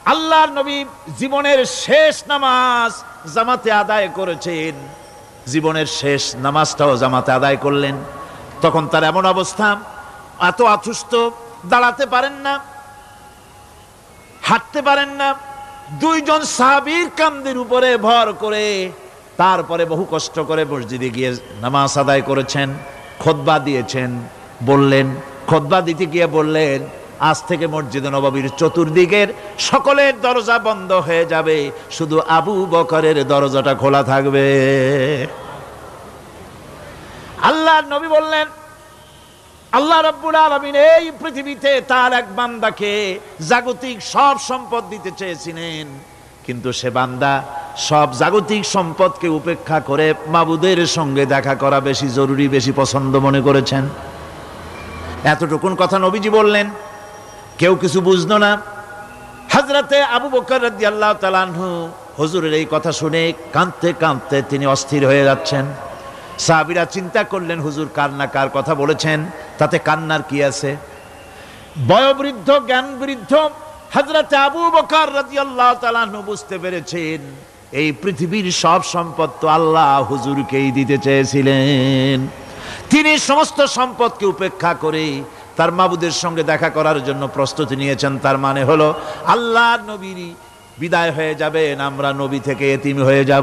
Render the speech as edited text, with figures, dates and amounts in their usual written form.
আল্লাহর নবী জীবনের শেষ নামাজ জামাতে আদায় করেছেন, জীবনের শেষ নামাজটাও জামাতে আদায় করলেন। তখন তার এমন অবস্থা, এত অসুস্থ, দাঁড়াতে পারেন না, হাঁটতে পারেন না। দুইজন সাহাবীর কাঁধের উপরে ভর করে তারপরে বহু কষ্ট করে মসজিদে গিয়ে নামাজ আদায় করেছেন, খুতবা দিয়েছেন। বললেন, খুতবা দিতে গিয়ে বললেন, আজ থেকে মসজিদে নববীর চতুর্দিকের সকলের দরজা বন্ধ হয়ে যাবে, শুধু আবু বকরের দরজাটা খোলা থাকবে। আল্লাহর নবী বললেন, আল্লাহ রাব্বুল আলামিন এই পৃথিবীতে তার এক বান্দাকে জাগতিক সব সম্পদ দিতে চেয়েছিলেন, কিন্তু সে বান্দা সব জাগতিক সম্পদকে উপেক্ষা করে মাবুদের সঙ্গে দেখা করা বেশি জরুরি, বেশি পছন্দ মনে করেছেন। এতটুকুন কথা নবীজি বললেন, কেউ কিছু বুঝলো না। হযরতে আবু বকর রাদিয়াল্লাহু তাআলা আনহু হুজুরের এই কথা শুনে কাঁদতে কাঁদতে তিনি অস্থির হয়ে যাচ্ছেন। সাহাবীরা চিন্তা করলেন, হুজুর কান্না কার কথা বলেছেন, তাতে কান্নার কি আছে? বয়োবৃদ্ধ, জ্ঞান বৃদ্ধ হযরতে আবু বকর রাদিয়াল্লাহু তাআলা আনহু বুঝতে পেরেছেন এই পৃথিবীর সব সম্পদ তো আল্লাহ হুজুরকেই দিতে চেয়েছিলেন। তিনি সমস্ত সম্পদকে উপেক্ষা করে তার মাবুদের সঙ্গে দেখা করার জন্য প্রস্তুতি নিয়েছেন। তার মানে হলো আল্লাহর নবী বিদায় হয়ে যাবেন, আমরা নবী থেকে এতিম হয়ে যাব।